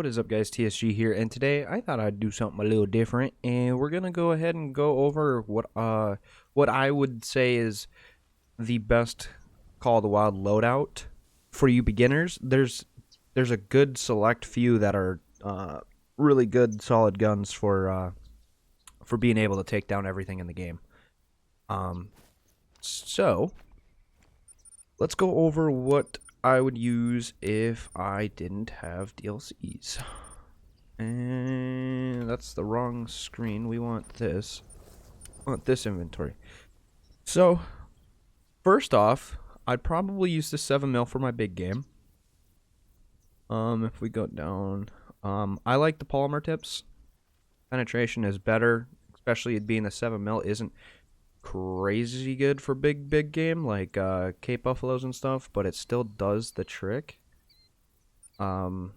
What is up, guys? TSG here, and today I thought I'd do something a little different, and we're gonna go ahead and go over what I would say is the best Call of the Wild loadout for you beginners. There's a good select few that are really good, solid guns for being able to take down everything in the game. So let's go over what I would use if I didn't have DLCs. And that's the wrong screen. We want this. I want this inventory. So, first off, I'd probably use the 7mm for my big game. If we go down, I like the polymer tips. Penetration is better, especially it being the 7mm isn't crazy good for big game like Cape Buffaloes and stuff, but it still does the trick. And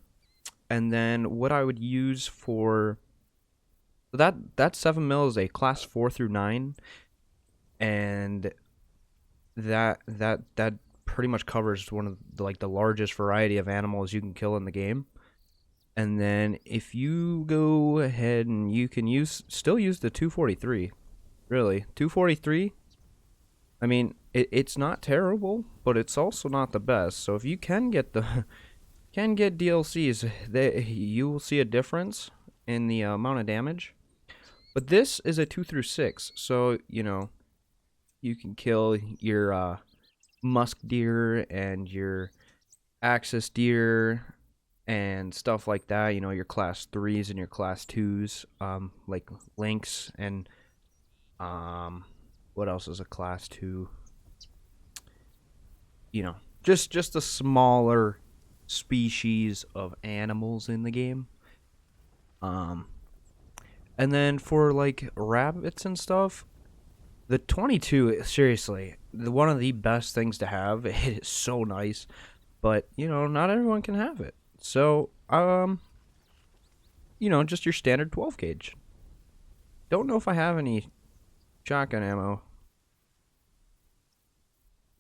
then what I would use for that 7mm is a class 4 through 9, and that pretty much covers one of the largest variety of animals you can kill in the game. And then if you go ahead and you can still use the 243. Really, 243. I mean, it's not terrible, but it's also not the best. So if you can get DLCs, you will see a difference in the amount of damage. But this is a 2 through 6, so you can kill your musk deer and your axis deer and stuff like that. Your class 3s and your class 2s, like lynx and what else is a class 2? Just a smaller species of animals in the game. And then for like rabbits and stuff, the 22, seriously, one of the best things to have. It is so nice, but not everyone can have it. So just your standard 12 gauge. Don't know if I have any shotgun ammo.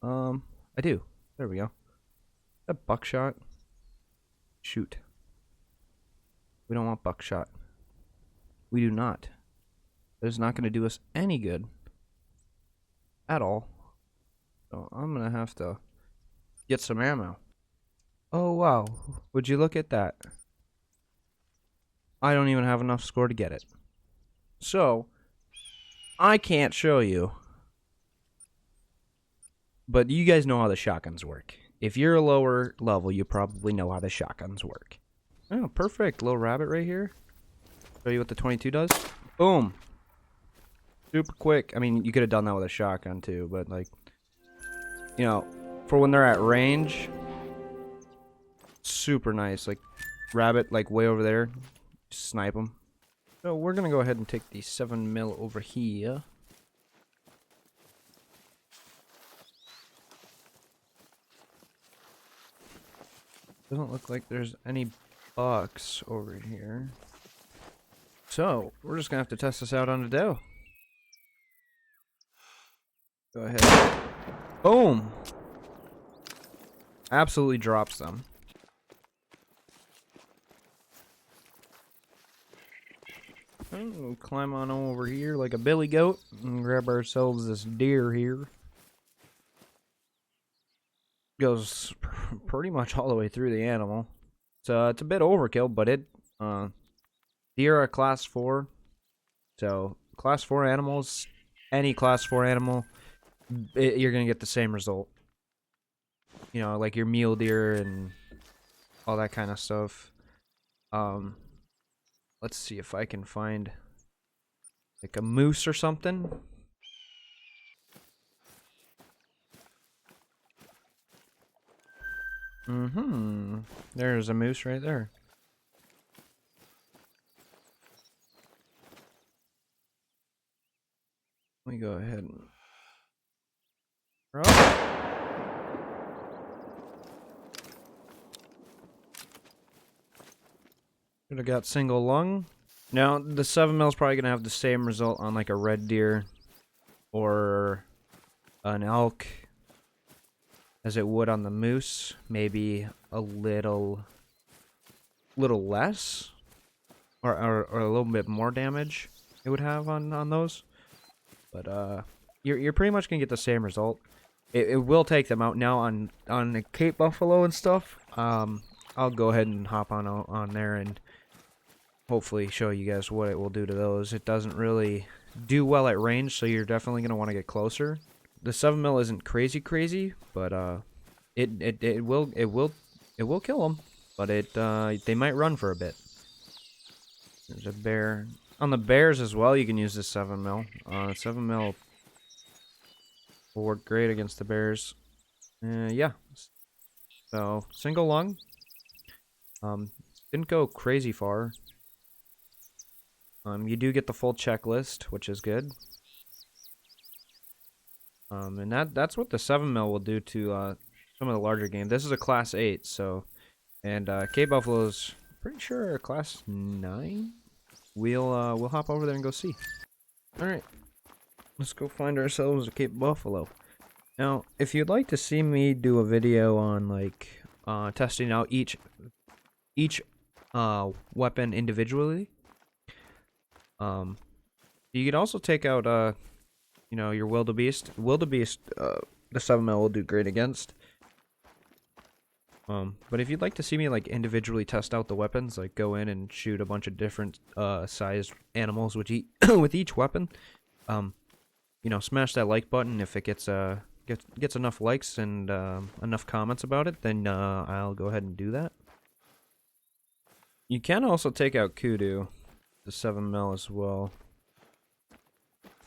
I do. There we go. A buckshot. Shoot. We don't want buckshot. We do not. That is not going to do us any good at all. So I'm going to have to get some ammo. Oh, wow. Would you look at that? I don't even have enough score to get it. So, I can't show you. But you guys know how the shotguns work. If you're a lower level, you probably know how the shotguns work. Oh, perfect. Little rabbit right here. Show you what the 22 does. Boom. Super quick. I mean, you could have done that with a shotgun too, but for when they're at range, super nice. Like, rabbit, like way over there. Just snipe them. So we're going to go ahead and take the 7mm over here. Doesn't look like there's any bucks over here. So, we're just going to have to test this out on the doe. Go ahead. Boom! Absolutely drops them. We'll climb on over here like a billy goat and grab ourselves this deer here. Goes pretty much all the way through the animal. So it's a bit overkill, but deer are class 4. So class 4 animals, any class 4 animal, you're gonna get the same result. Like your mule deer and all that kind of stuff. Let's see if I can find like a moose or something. There's a moose right there. Let me go ahead and... Should have got single lung. Now, the 7mm is probably going to have the same result on like a red deer or an elk as it would on the moose. Maybe a little little less, or a little bit more damage it would have on those. But you're pretty much gonna get the same result. It will take them out now on the Cape Buffalo and stuff. I'll go ahead and hop on there and hopefully show you guys what it will do to those. It doesn't really do well at range, so you're definitely gonna want to get closer. The 7mm isn't crazy, but it will kill them, but they might run for a bit. There's a bear. On the bears as well, you can use this 7mm. 7mm will work great against the bears. Yeah. So single lung. Didn't go crazy far. You do get the full checklist, which is good. And that's what the 7mm will do to some of the larger game. This is a class 8, so, and K Buffalo's pretty sure a class 9. We'll hop over there and go see. All right, let's go find ourselves a Cape Buffalo. Now, if you'd like to see me do a video on like testing out each weapon individually, you could also take out you know, your wildebeest. Wildebeest, the 7mm will do great against. But if you'd like to see me like individually test out the weapons, like go in and shoot a bunch of different sized animals with with each weapon, you know, smash that like button. If it gets enough likes and enough comments about it, then I'll go ahead and do that. You can also take out Kudu, the 7mm as well.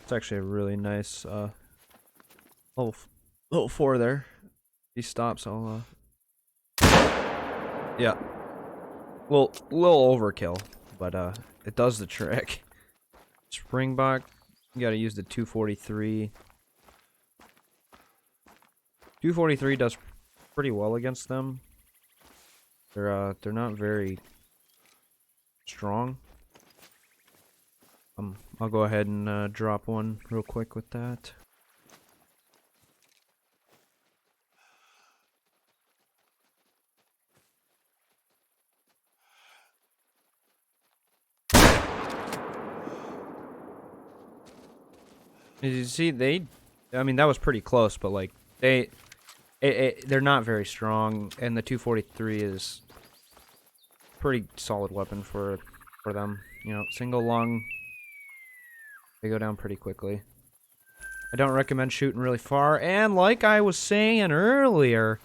It's actually a really nice little 4 there. If he stops, I'll yeah. Well, little overkill, but it does the trick. Springbok, you gotta use the 243. 243 does pretty well against them. They're not very strong. I'll go ahead and drop one real quick with that. As you see, I mean, that was pretty close, but like they're not very strong, and the 243 is pretty solid weapon for them. You know, single lung, they go down pretty quickly. I don't recommend shooting really far, and like I was saying earlier,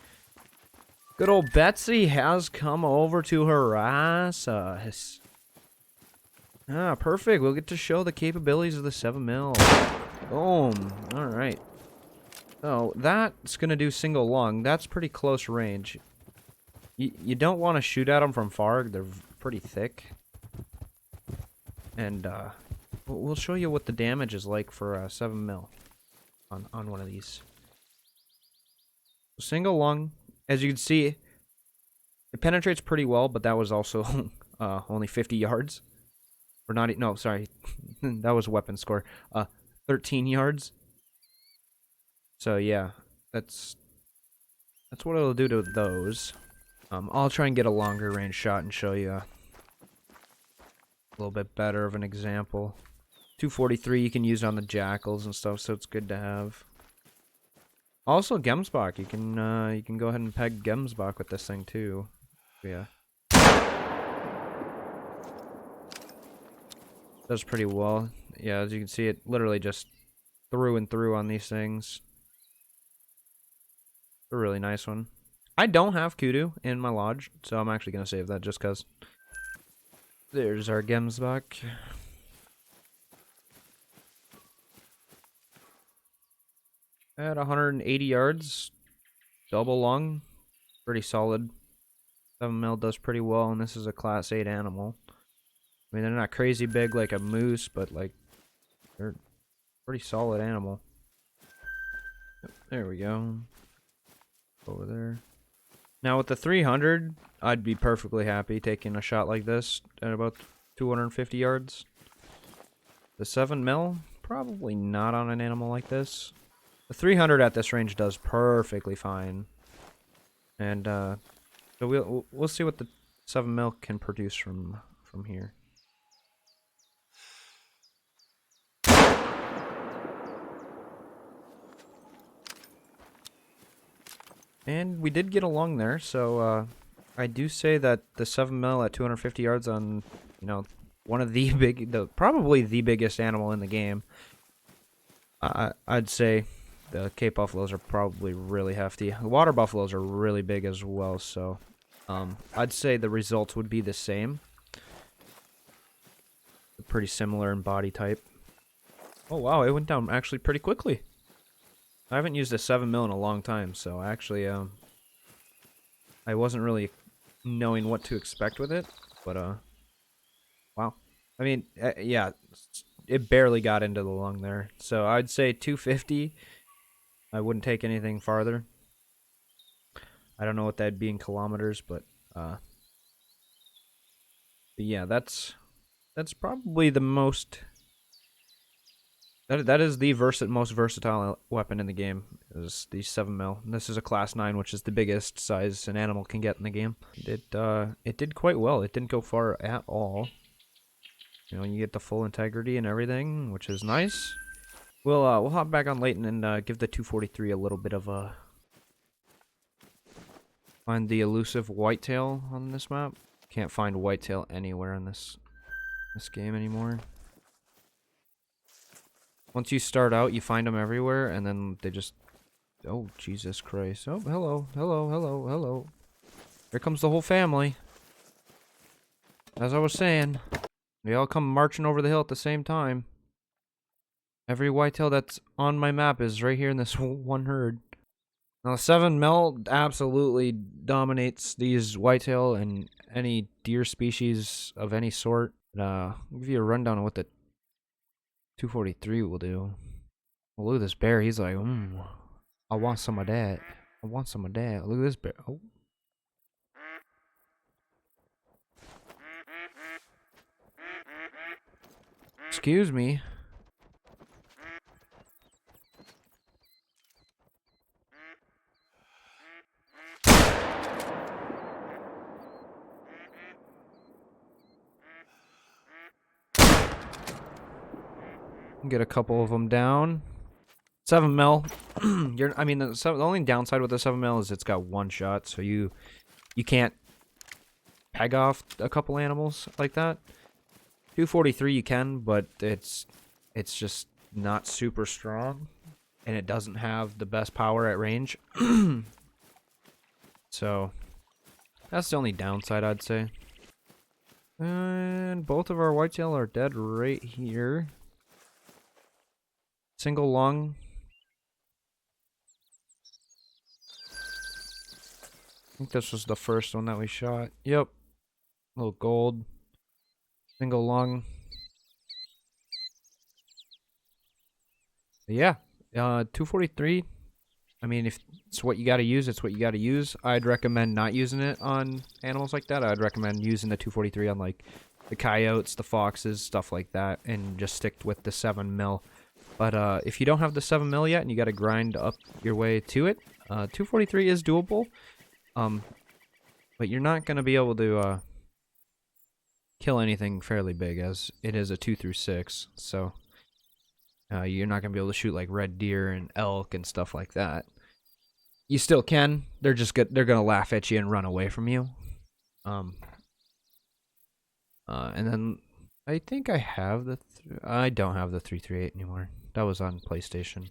good old Betsy has come over to harass us. Ah, perfect. We'll get to show the capabilities of the 7mm. Boom. Alright. So, that's gonna do single lung. That's pretty close range. You don't want to shoot at them from far. They're pretty thick. And, we'll show you what the damage is like for 7mm on one of these. Single lung, as you can see, it penetrates pretty well, but that was also only 50 yards. Or not, no, sorry. That was weapon score. 13 yards. So yeah, that's what it'll do to those. I'll try and get a longer range shot and show you a little bit better of an example. 243 you can use on the jackals and stuff, so it's good to have. Also, Gemsbach, you can go ahead and peg Gemsbach with this thing too. Yeah. Does pretty well. Yeah, as you can see, it literally just through and through on these things. A really nice one. I don't have Kudu in my lodge, so I'm actually going to save that just because. There's our Gemsbach. At 180 yards. Double lung. Pretty solid. 7mm does pretty well, and this is a class 8 animal. I mean, they're not crazy big like a moose, but like, they're pretty solid animal. There we go. Over there. Now with the 300, I'd be perfectly happy taking a shot like this at about 250 yards. The 7mm, probably not on an animal like this. The 300 at this range does perfectly fine. And so we'll see what the 7 mil can produce from here. And we did get along there, so I do say that the 7 mil at 250 yards on, you know, one of the probably the biggest animal in the game. I'd say the Cape buffaloes are probably really hefty. The water buffaloes are really big as well, so I'd say the results would be the same. Pretty similar in body type. Oh wow, it went down actually pretty quickly. I haven't used a 7 mil in a long time, so actually I wasn't really knowing what to expect with it, but wow. I mean, yeah, it barely got into the lung there. So I'd say 250. I wouldn't take anything farther. I don't know what that'd be in kilometers, but yeah, that's probably the most. That is the most versatile weapon in the game. Is the 7 mil. And this is a class 9, which is the biggest size an animal can get in the game. It did quite well. It didn't go far at all. You know, you get the full integrity and everything, which is nice. We'll hop back on Leighton and give the 243 a little bit of a find the elusive whitetail on this map. Can't find whitetail anywhere in this game anymore. Once you start out, you find them everywhere, and then they just... Oh, Jesus Christ. Oh, hello, hello, hello, hello. Here comes the whole family. As I was saying, they all come marching over the hill at the same time. Every whitetail that's on my map is right here in this one herd. Now, 7 mil absolutely dominates these whitetail and any deer species of any sort. I'll give you a rundown on what the 243 will do. Well, look at this bear. He's like, I want some of that. I want some of that. Look at this bear. Oh. Excuse me. Get a couple of them down. 7 mil. I mean, the only downside with the 7 mil is it's got one shot, so you can't peg off a couple animals like that. 243 you can, but it's just not super strong, and it doesn't have the best power at range. So that's the only downside, I'd say. And both of our whitetail are dead right here. Single lung. I think this was the first one that we shot. Yep. Little gold. Single lung. But yeah. 243. I mean, if it's what you gotta use, it's what you gotta use. I'd recommend not using it on animals like that. I'd recommend using the 243 on like the coyotes, the foxes, stuff like that, and just stick with the 7 mil. But if you don't have the 7 mil yet and you gotta grind up your way to it, 243 is doable. But you're not gonna be able to kill anything fairly big, as it is a 2 through 6. So you're not gonna be able to shoot like red deer and elk and stuff like that. You still can. They're just they're gonna laugh at you and run away from you. And then I think I have the. I don't have the 338 anymore. That was on PlayStation.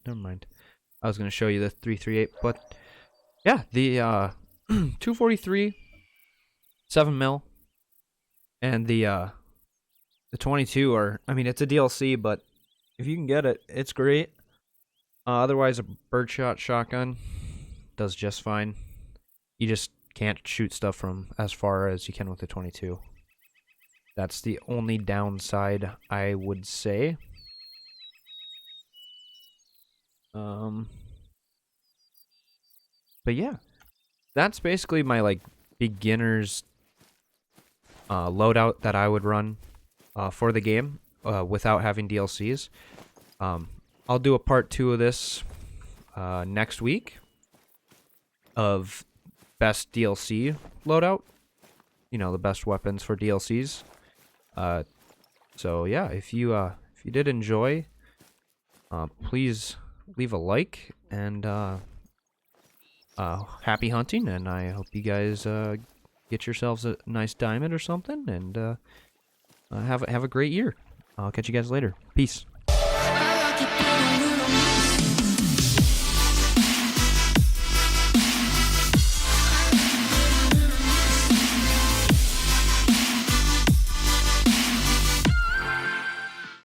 Never mind. I was gonna show you the 338, but yeah, the 243, 7 mil, and the 22 are. I mean, it's a DLC, but if you can get it, it's great. Otherwise, a birdshot shotgun does just fine. You just can't shoot stuff from as far as you can with the 22. That's the only downside, I would say. But yeah, that's basically my like beginner's loadout that I would run for the game without having DLCs. I'll do a part 2 of this next week of best DLC loadout. the best weapons for DLCs. So yeah, if you did enjoy, please leave a like, and happy hunting, and I hope you guys get yourselves a nice diamond or something, and have a great year. I'll catch you guys later. Peace.